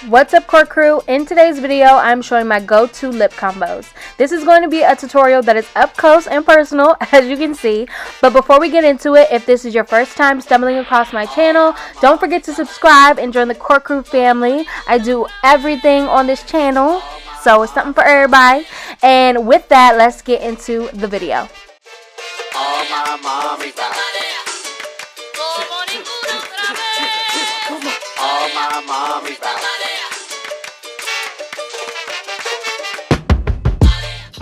What's up, core crew? In today's video I'm showing my go-to lip combos. This is going to be a tutorial that is up close and personal, as you can see. But before we get into it, if this is your first time stumbling across my channel, don't forget to subscribe and join the core crew family. I do everything on this channel, so it's something for everybody. And with that, let's get into the video. All my mommies out. All my mommies out.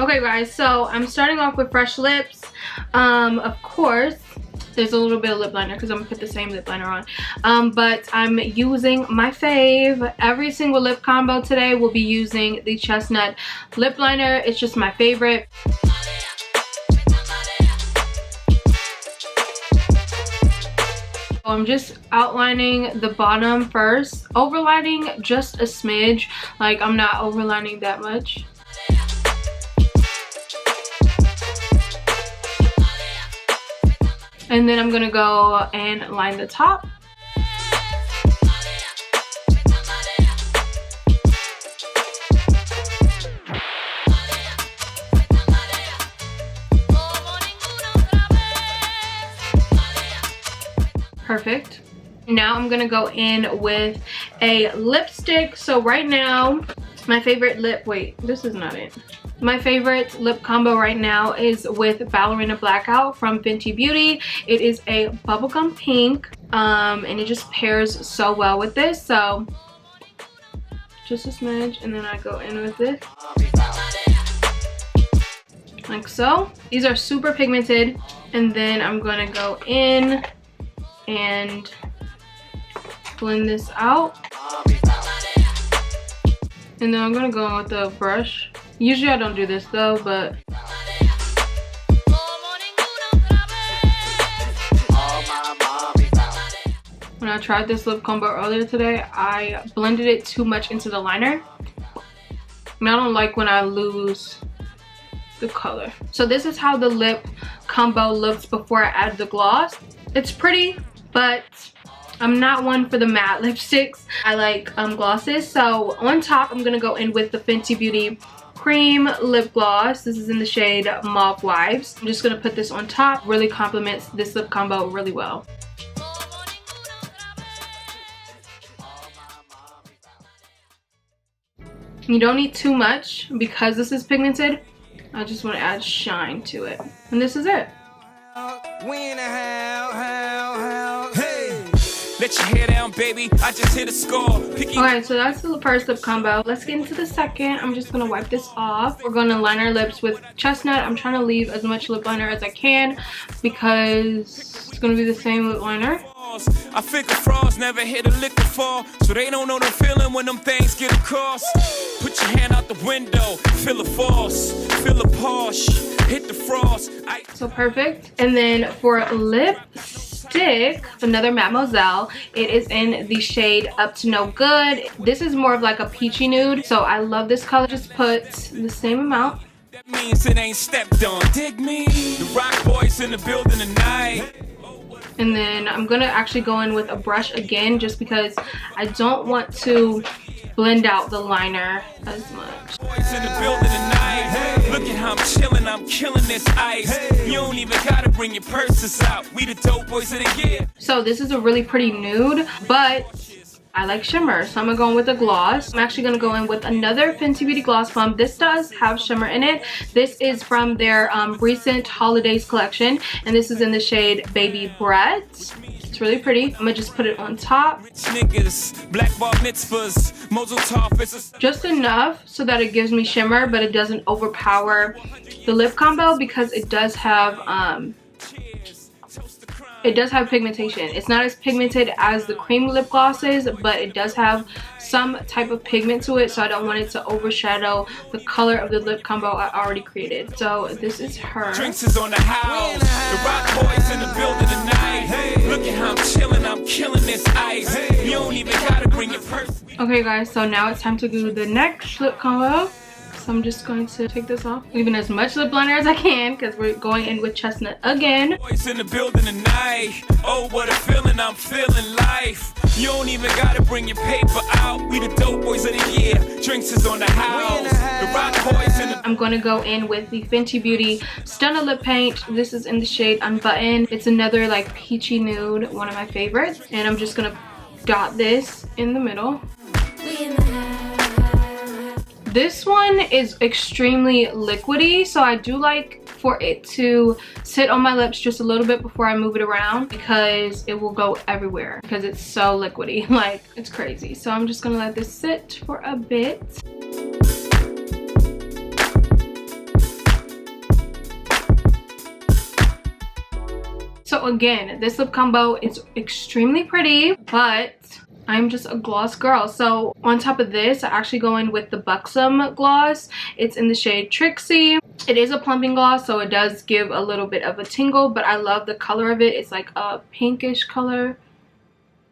Okay guys, so I'm starting off with fresh lips. Of course, there's a little bit of lip liner because I'm gonna put the same lip liner on. But I'm using my fave. Every single lip combo today will be using the Chestnut lip liner. It's just my favorite. I'm just outlining the bottom first, overlining just a smidge, like I'm not overlining that much. And then I'm gonna go and line the top. Perfect. Now I'm gonna go in with a lipstick. So right now, my favorite this is not it. My favorite lip combo right now is with Ballerina Blackout from Fenty Beauty. It is a bubblegum pink, and it just pairs so well with this. So just a smidge, and then I go in with this like so. These are super pigmented, and then I'm gonna go in and blend this out. And then I'm gonna go in with the brush. Usually I don't do this though, but when I tried this lip combo earlier today, I blended it too much into the liner. And I don't like when I lose the color. So this is how the lip combo looks before I add the gloss. It's pretty, but I'm not one for the matte lipsticks. I like glosses. So on top, I'm gonna go in with the Fenty Beauty Cream Lip Gloss. This is in the shade Mauve Wives. I'm just gonna put this on top. Really complements this lip combo really well. You don't need too much because this is pigmented. I just want to add shine to it. And this is it. Let your hair down, baby. I just hit a score. Okay, so that's the first lip combo. Let's get into the second. I'm just gonna wipe this off. We're gonna line our lips with Chestnut. I'm trying to leave as much lip liner as I can because it's gonna be the same lip liner. I figure frauds never hit a lick before, so they don't know the feeling when them things get across. Put your hand out the window, feel a force, feel a Porsche, hit the frost. So perfect. And then for lipstick, another Mademoiselle. It is in the shade Up to No Good. This is more of like a peachy nude, so I love this color. Just put the same amount. That means it ain't stepped on. Dig me. The rock boys in the building tonight. And then I'm gonna actually go in with a brush again, just because I don't want to blend out the liner as much. Boys in the building tonight. Hey. Look at how I'm chilling, I'm killing this ice. Hey. You don't even gotta bring your purses out. We the dope boys of the year. So this is a really pretty nude, but I like shimmer, so I'm gonna go in with a gloss. I'm actually gonna go in with another Fenty Beauty Gloss Plum. This does have shimmer in it. This is from their recent holidays collection, and this is in the shade Baby Brett. It's really pretty. I'm gonna just put it on top. Just enough so that it gives me shimmer, but it doesn't overpower the lip combo because it does have pigmentation. It's not as pigmented as the cream lip glosses, but it does have some type of pigment to it, so I don't want it to overshadow the color of the lip combo I already created. So this is her. Drinks is on the house. The rock boys in the building tonight. Hey. Look at how I'm chilling, I'm killing this ice. Hey. You don't even gotta bring your purse. Okay guys, so now it's time to do the next lip combo. So I'm just going to take this off, leaving as much lip liner as I can because we're going in with chestnut again. Boys in the building tonight. Oh, what a feeling, I'm feeling life. You don't even gotta bring your paper out. We the dope boys of the year. Drinks is on the house. The rock boys in the... I'm going to go in with the Fenty Beauty Stunner Lip Paint. This is in the shade Unbuttoned. It's another like peachy nude, one of my favorites. And I'm just gonna dot this in the middle. This one is extremely liquidy, so I do like for it to sit on my lips just a little bit before I move it around because it will go everywhere because it's so liquidy. Like, it's crazy. So I'm just gonna let this sit for a bit. So again, this lip combo is extremely pretty, but I'm just a gloss girl. So on top of this, I actually go in with the Buxom gloss. It's in the shade Trixie. It is a plumping gloss, so it does give a little bit of a tingle, but I love the color of it. It's like a pinkish color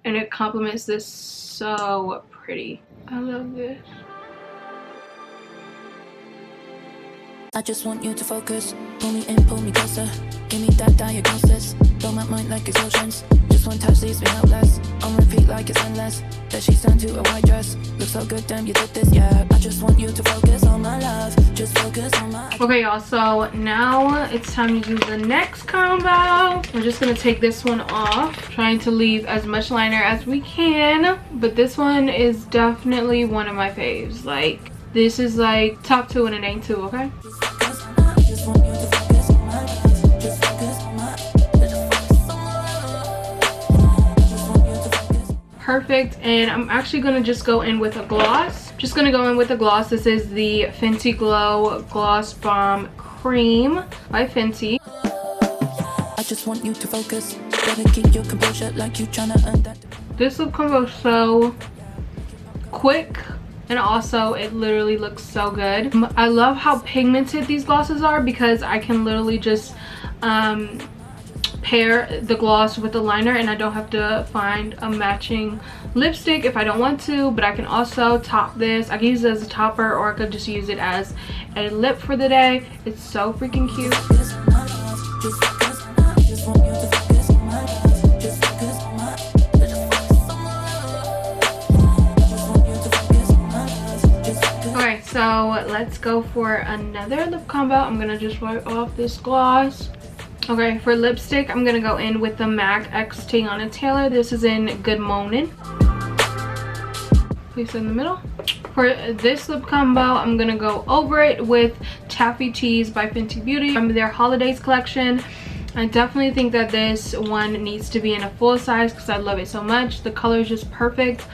and it complements this so pretty. I love this. I just want you to focus. Pull me in, pull me closer. Give me that diagnosis. Blow my mind like explosions. Just one touch leaves me helpless. On repeat like it's endless. That she's turned to a white dress. Looks so good, damn you did this, yeah. I just want you to focus on my love. Just focus on my... Okay, y'all, so now it's time to do the next combo. We're just gonna take this one off, trying to leave as much liner as we can. But this one is definitely one of my faves. Like, this is like top 2 and it ain't 2, okay? Perfect. And I'm actually gonna just go in with a gloss. Just gonna go in with a gloss. This is the Fenty Glow Gloss Balm Cream by Fenty. I just want you to focus. Gotta keep your composure like you tryna earn that. This lip combo is so quick, and also it literally looks so good. I love how pigmented these glosses are because I can literally just pair the gloss with the liner and I don't have to find a matching lipstick if I don't want to. But I can also top this. I can use it as a topper or I could just use it as a lip for the day. It's so freaking cute. Okay, so let's go for another lip combo. I'm gonna just wipe off this gloss. Okay, for lipstick, I'm gonna go in with the MAC X Tiana Taylor. This is in Good Morning. Place it in the middle. For this lip combo, I'm gonna go over it with Taffy Cheese by Fenty Beauty from their Holidays collection. I definitely think that this one needs to be in a full size because I love it so much. The color is just perfect.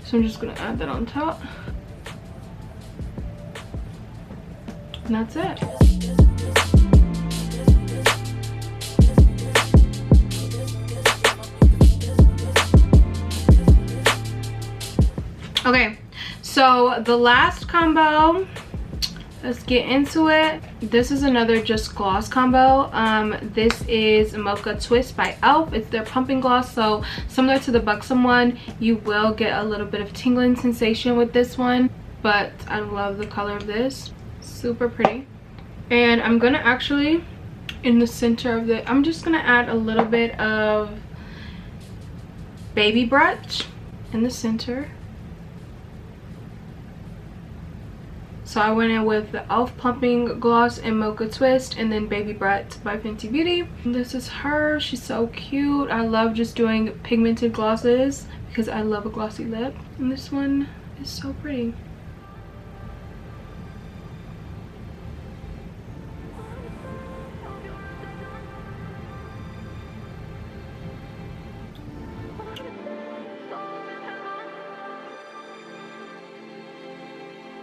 So I'm just gonna add that on top. And that's it. Okay, so the last combo, let's get into it. This is another just gloss combo. This is Mocha Twist by e.l.f. It's their pumping gloss, so similar to the Buxom one, you will get a little bit of tingling sensation with this one, but I love the color of this. Super pretty. And I'm gonna actually, in the center of I'm just gonna add a little bit of Baby Brunch in the center. So I went in with the e.l.f. Pumping Gloss and Mocha Twist, and then Baby Brett by Fenty Beauty. And this is her. She's so cute. I love just doing pigmented glosses because I love a glossy lip. And this one is so pretty.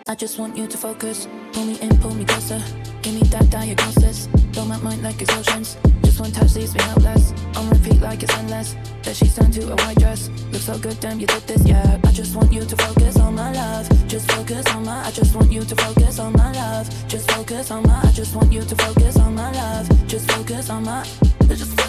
I just want you to focus. Pull me in, pull me closer. Give me that diagnosis. Blow my mind like explosions. Just one touch leaves me helpless. On repeat like it's endless. That she's turned to a white dress. Looks so good, damn you did this, yeah. I just want you to focus on my love. Just focus on my. I just want you to focus on my love. Just focus on my. I just want you to focus on my love. Just focus on my. Just